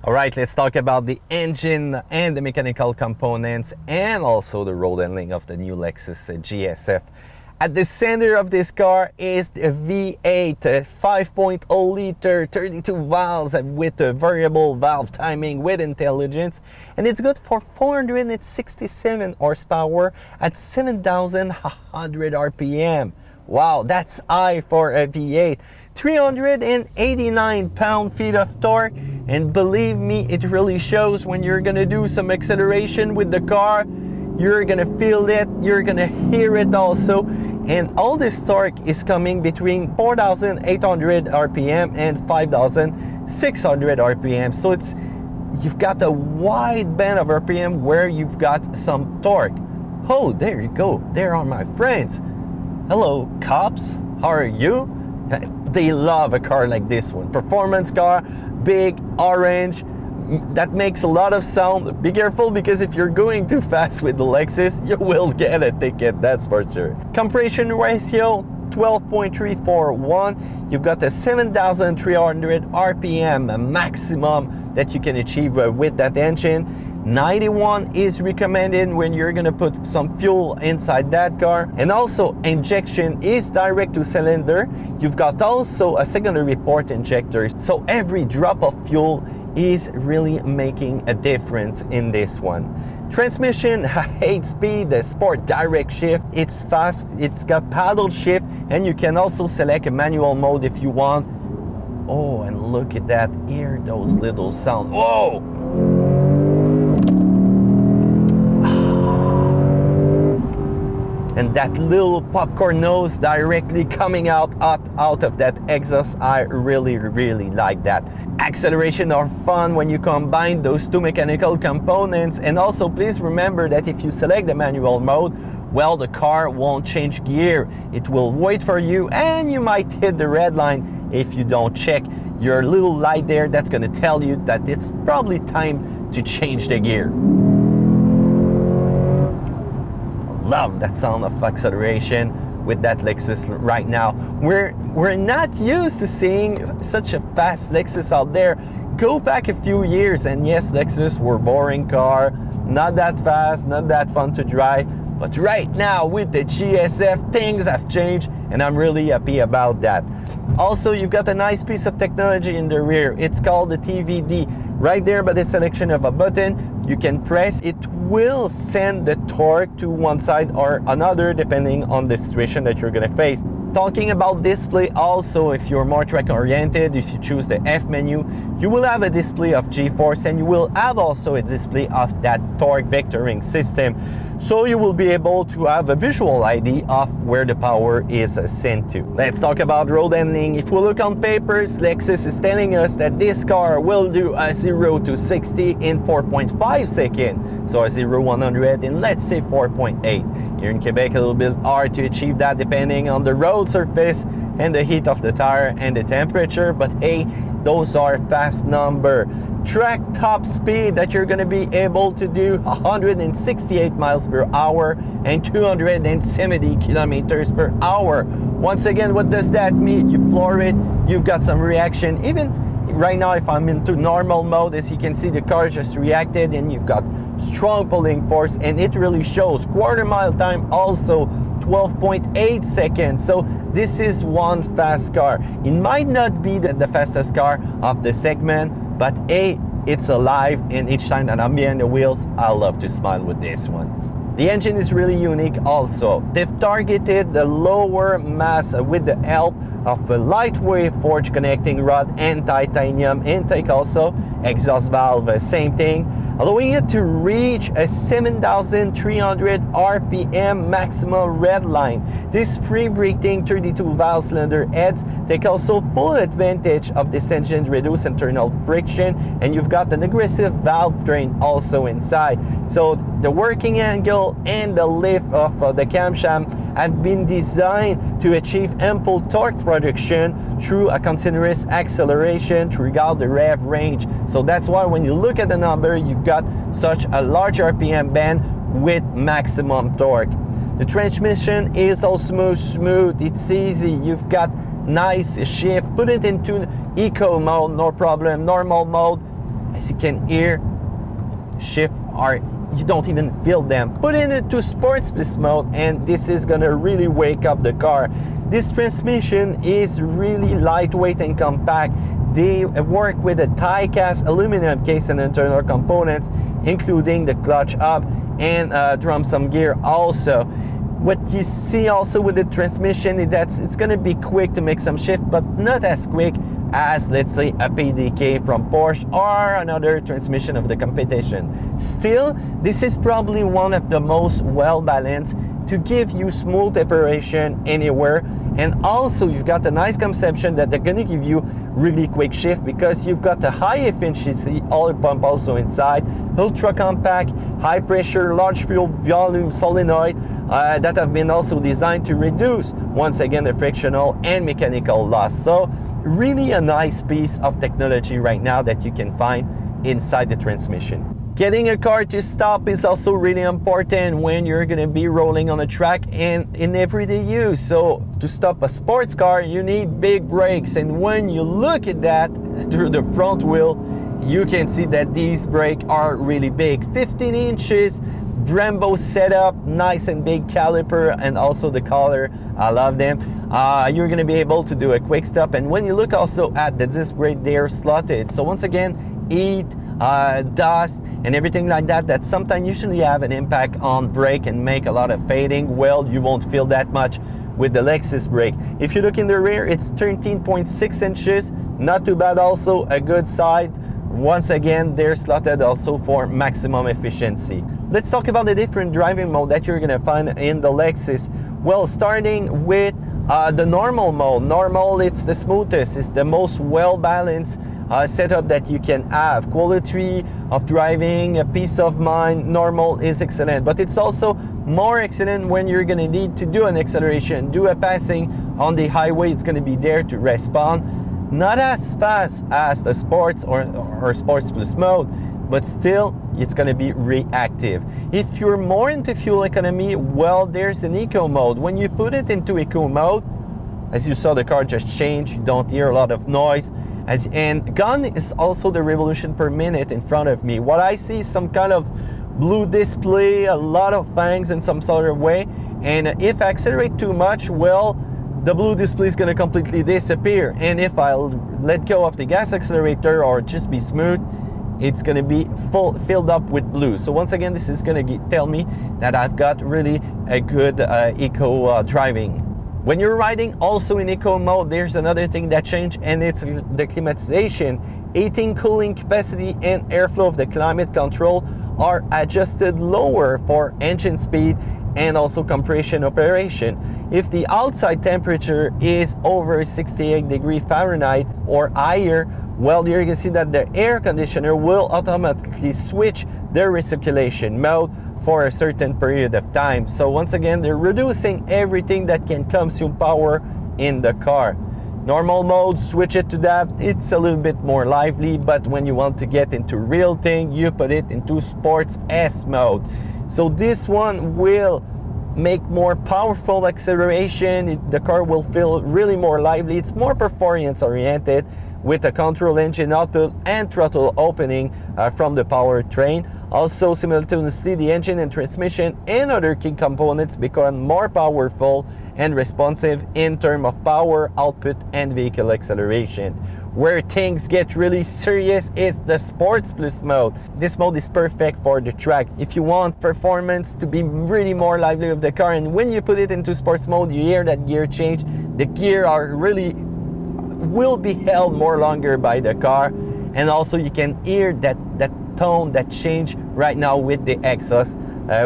All right, let's talk about the engine and the mechanical components and also the road handling of the new Lexus GS F. At the center of this car is the V8, a 5.0 liter, 32 valves with a variable valve timing with intelligence, and it's good for 467 horsepower at 7,100 RPM. Wow, that's high for a V8. 389 pound-feet of torque, and believe me, it really shows when you're gonna do some acceleration with the car. You're gonna feel it, you're gonna hear it also, and all this torque is coming between 4,800 RPM and 5,600 RPM. So you've got a wide band of RPM where you've got some torque. Oh, there you go, there are my friends. Hello, cops, how are you? They love a car like this one. Performance car, big, orange, that makes a lot of sound. Be careful, because if you're going too fast with the Lexus, you will get a ticket, that's for sure. Compression ratio, 12.341. You've got a 7,300 RPM maximum that you can achieve with that engine. 91 is recommended when you're gonna put some fuel inside that car. And also, injection is direct to cylinder. You've got also a secondary port injector, so every drop of fuel is really making a difference in this one. Transmission, 8-speed, the sport direct shift. It's fast, it's got paddle shift, and you can also select a manual mode if you want. Oh, and look at that, hear those little sounds. Whoa! And that little popcorn nose directly coming out of that exhaust, I really like that. Acceleration are fun when you combine those two mechanical components, and also please remember that if you select the manual mode, well, the car won't change gear. It will wait for you, and you might hit the red line if you don't check your little light there. That's gonna tell you that it's probably time to change the gear. Love that sound of acceleration with that Lexus right now. We're not used to seeing such a fast Lexus out there. Go back a few years and yes, Lexus were boring car, not that fast, not that fun to drive. But right now with the GS F, things have changed, and I'm really happy about that. Also, you've got a nice piece of technology in the rear. It's called the TVD. Right there by the selection of a button, you can press, it will send the torque to one side or another depending on the situation that you're gonna face. Talking about display also, if you're more track oriented, if you choose the F menu, you will have a display of G-force, and you will have also a display of that torque vectoring system. So you will be able to have a visual idea of where the power is sent to. Let's talk about road handling. If we look on papers, Lexus is telling us that this car will do a 0 to 60 in 4.5 seconds. So a 0-100 in, let's say, 4.8. Here in Quebec, a little bit hard to achieve that depending on the road surface and the heat of the tire and the temperature, but hey, those are fast number. Track top speed that you're going to be able to do 168 miles per hour and 270 kilometers per hour. Once again, what does that mean? You floor it, you've got some reaction. Even right now, if I'm into normal mode, as you can see, the car just reacted, and you've got strong pulling force, and it really shows. Quarter mile time also 12.8 seconds. So this is one fast car. It might not be the fastest car of the segment, but hey, it's alive, and each time that I'm behind the wheels, I love to smile with this one. The engine is really unique also. They've targeted the lower mass with the help of a lightweight forged connecting rod and titanium intake also. Exhaust valve, same thing, allowing it to reach a 7,300 RPM maximum red line. These free-breathing 32 valve cylinder heads take also full advantage of this engine's reduced internal friction, and you've got an aggressive valve train also inside. So the working angle and the lift of the camshaft have been designed to achieve ample torque production through a continuous acceleration throughout the rev range. So that's why when you look at the number, you've got such a large RPM band with maximum torque. The transmission is also smooth, it's easy, you've got nice shift. Put it into eco mode, no problem, normal mode, As you can hear, shift are, you don't even feel them. Put it into sports plus mode and this is gonna really wake up the car. This transmission is really lightweight and compact. They work with a die-cast aluminum case and internal components, including the clutch hub and drum some gear also. What you see also with the transmission is that it's going to be quick to make some shift, but not as quick as, let's say, a PDK from Porsche or another transmission of the competition. Still, this is probably one of the most well-balanced to give you smooth operation anywhere. And also you've got a nice conception that they're going to give you really quick shift because you've got a high efficiency oil pump also inside, ultra compact, high pressure, large fuel volume solenoid that have been also designed to reduce, once again, the frictional and mechanical loss. So really a nice piece of technology right now that you can find inside the transmission. Getting a car to stop is also really important when you're going to be rolling on a track and in everyday use. So to stop a sports car, you need big brakes. And when you look at that through the front wheel, you can see that these brakes are really big. 15 inches, Brembo setup, nice and big caliper, and also the color, I love them. You're going to be able to do a quick stop. And when you look also at the disc brake, they're slotted. So once again, heat, dust and everything like that that sometimes usually have an impact on brake and make a lot of fading. Well, you won't feel that much with the Lexus brake. If you look in the rear, it's 13.6 inches, not too bad, also a good side. Once again, they're slotted also for maximum efficiency. Let's talk about the different driving mode that you're gonna find in the Lexus. Well, starting with the normal mode. Normal, it's the smoothest, it's the most well-balanced setup that you can have. Quality of driving, a peace of mind, normal is excellent, but it's also more excellent when you're gonna need to do an acceleration, do a passing on the highway. It's gonna be there to respond, not as fast as the sports or sports plus mode, but still it's gonna be reactive. If you're more into fuel economy, well, there's an eco mode. When you put it into eco mode, as you saw, the car just changed, you don't hear a lot of noise. And gone is also the revolution per minute in front of me. What I see is some kind of blue display, a lot of fangs in some sort of way. And if I accelerate too much, well, the blue display is going to completely disappear. And if I let go of the gas accelerator or just be smooth, it's going to be filled up with blue. So once again, this is going to tell me that I've got really a good eco driving. When you're riding also in eco mode, there's another thing that changed, and it's the climatization. Heating, cooling capacity and airflow of the climate control are adjusted lower for engine speed and also compression operation. If the outside temperature is over 68 degrees Fahrenheit or higher, well, you're going to see that the air conditioner will automatically switch the recirculation mode for a certain period of time. So once again, they're reducing everything that can consume power in the car. Normal mode, switch it to that. It's a little bit more lively, but when you want to get into real thing, you put it into Sports S mode. So this one will make more powerful acceleration. The car will feel really more lively. It's more performance oriented with a control engine output and throttle opening from the powertrain. Also, simultaneously, the engine and transmission and other key components become more powerful and responsive in terms of power output and vehicle acceleration. Where things get really serious is the Sports Plus mode. This mode is perfect for the track. If you want performance to be really more lively with the car, and when you put it into sports mode, you hear that gear change. The gear will be held more longer by the car, and also you can hear that tone, that change right now with the exhaust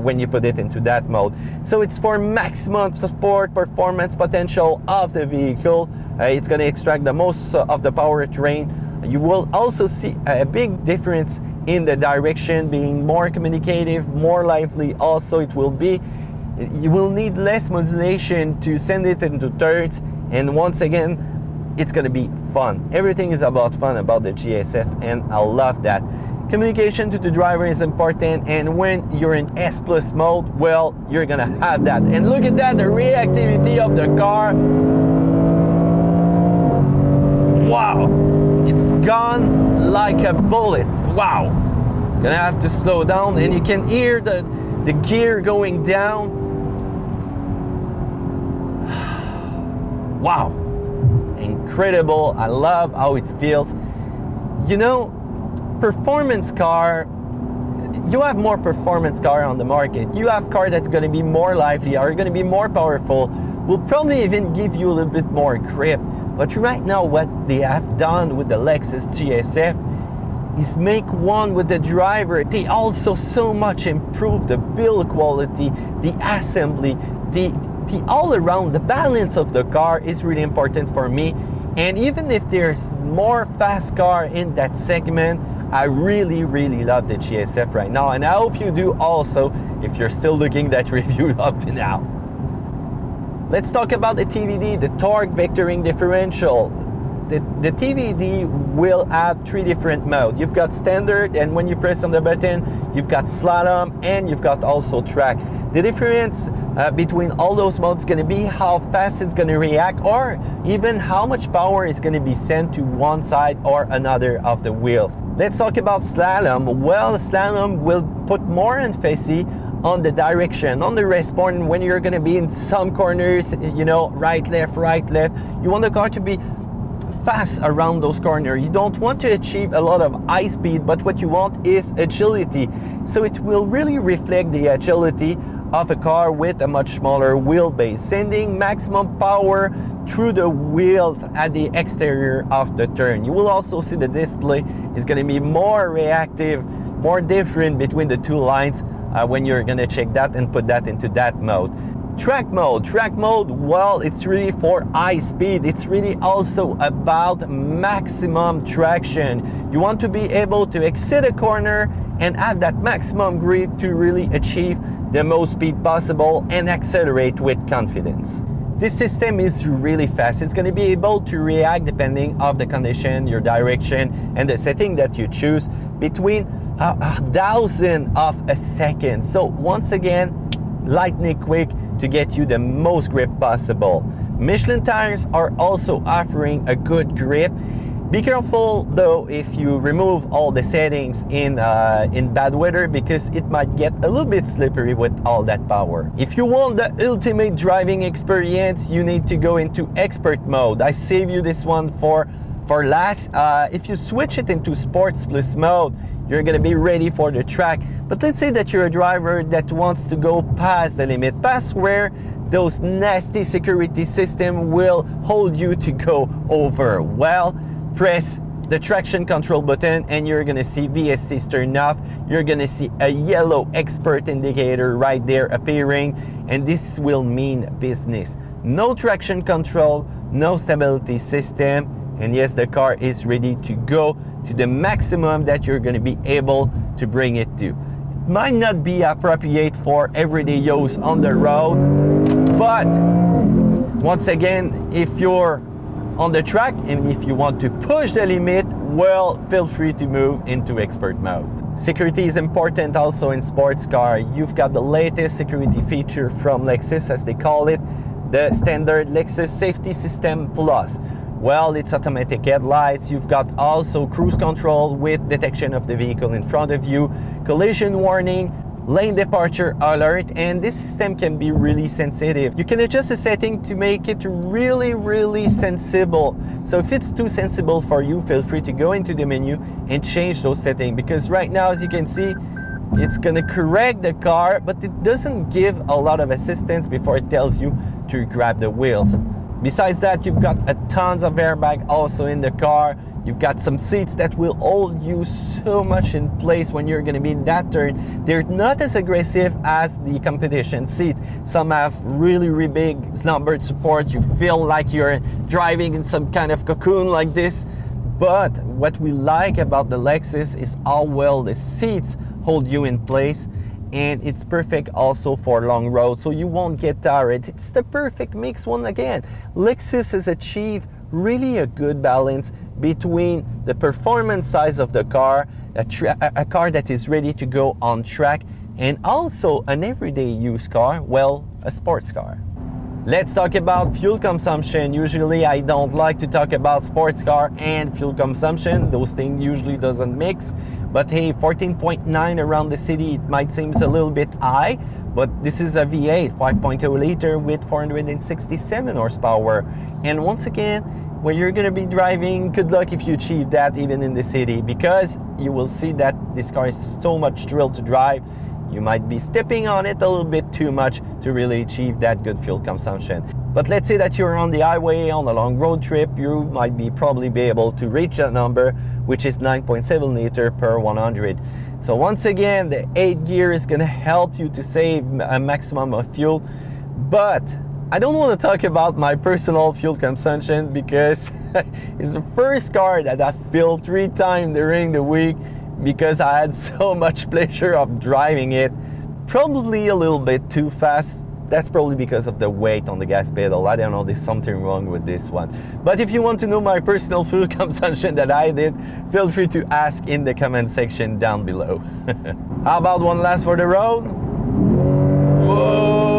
when you put it into that mode. So it's for maximum support performance potential of the vehicle. It's going to extract the most of the powertrain. You will also see a big difference in the direction, being more communicative, more lively. Also, you will need less modulation to send it into thirds, and once again, it's going to be fun. Everything is about fun about the GS F, and I love that. Communication to the driver is important, and when you're in S Plus mode, well, you're gonna have that. And look at that, the reactivity of the car. Wow, it's gone like a bullet. wow, gonna have to slow down, and you can hear the gear going down. Wow, incredible. I love how it feels. You know, performance car, you have more performance car on the market. You have cars that are going to be more lively, are going to be more powerful, will probably even give you a little bit more grip. But right now, what they have done with the Lexus GS F is make one with the driver. They also so much improve the build quality, the assembly, the all around, the balance of the car is really important for me. And even if there's more fast car in that segment, I really, really love the GS F right now, and I hope you do also if you're still looking at that review up to now. Let's talk about the TVD, the torque vectoring differential. The TVD will have 3 different modes. You've got standard, and when you press on the button, you've got slalom, and you've got also track. The difference between all those modes is going to be how fast it's going to react, or even how much power is going to be sent to one side or another of the wheels. Let's talk about slalom. Well, slalom will put more emphasis on the direction, on the response when you're going to be in some corners, you know, right, left, you want the car to be fast around those corners. You don't want to achieve a lot of high speed, but what you want is agility. So it will really reflect the agility of a car with a much smaller wheelbase, sending maximum power through the wheels at the exterior of the turn. You will also see the display is going to be more reactive, more different between the two lines when you're going to check that and put that into that mode. Track mode, well, it's really for high speed. It's really also about maximum traction. You want to be able to exit a corner and have that maximum grip to really achieve the most speed possible and accelerate with confidence. This system is really fast. It's going to be able to react depending on the condition, your direction, and the setting that you choose between a 1,000 of a second. So once again, lightning quick to get you the most grip possible. Michelin tires are also offering a good grip. Be careful though if you remove all the settings in bad weather, because it might get a little bit slippery with all that power. If you want the ultimate driving experience, you need to go into expert mode. I save you this one for last. If you switch it into sports plus mode, you're gonna be ready for the track. But let's say that you're a driver that wants to go past the limit, past where those nasty security system will hold you to go over. Well, press the traction control button and you're gonna see VSCs turn off. You're gonna see a yellow expert indicator right there appearing, and this will mean business. No traction control, no stability system, and yes, the car is ready to go to the maximum that you're going to be able to bring it to. It might not be appropriate for everyday use on the road, but once again, if you're on the track and if you want to push the limit, well, feel free to move into expert mode. Security is important also in sports car. You've got the latest security feature from Lexus, as they call it, the standard Lexus Safety System Plus. Well, it's automatic headlights. You've got also cruise control with detection of the vehicle in front of you, collision warning, lane departure alert, and this system can be really sensitive. You can adjust the setting to make it really, really sensible. So if it's too sensible for you, feel free to go into the menu and change those settings, because right now, as you can see, it's gonna correct the car, but it doesn't give a lot of assistance before it tells you to grab the wheels. Besides that, you've got a tons of airbag also in the car. You've got some seats that will hold you so much in place when you're going to be in that turn. They're not as aggressive as the competition seat. Some have really, really big slumber support. You feel like you're driving in some kind of cocoon like this. But what we like about the Lexus is how well the seats hold you in place. And it's perfect also for long roads, so you won't get tired. It's the perfect mix. Once again, Lexus has achieved really a good balance between the performance size of the car, a car that is ready to go on track, and also an everyday use car, well, a sports car. Let's talk about fuel consumption. Usually I don't like to talk about sports car and fuel consumption. Those things usually doesn't mix. But hey, 14.9 around the city, it might seem a little bit high, but this is a V8 5.0 liter with 467 horsepower. And once again, when you're gonna be driving, good luck if you achieve that even in the city, because you will see that this car is so much thrill to drive. You might be stepping on it a little bit too much to really achieve that good fuel consumption. But let's say that you're on the highway on a long road trip, you might probably be able to reach that number, which is 9.7 liter per 100. So once again, the 8 gear is gonna help you to save a maximum of fuel. But I don't want to talk about my personal fuel consumption because it's the first car that I filled 3 times during the week, because I had so much pleasure of driving it. Probably a little bit too fast. That's probably because of the weight on the gas pedal. I don't know, there's something wrong with this one. But if you want to know my personal fuel consumption that I did, feel free to ask in the comment section down below. How about one last for the road? Whoa!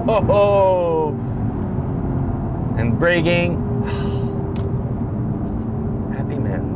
Oh! And braking. Happy man.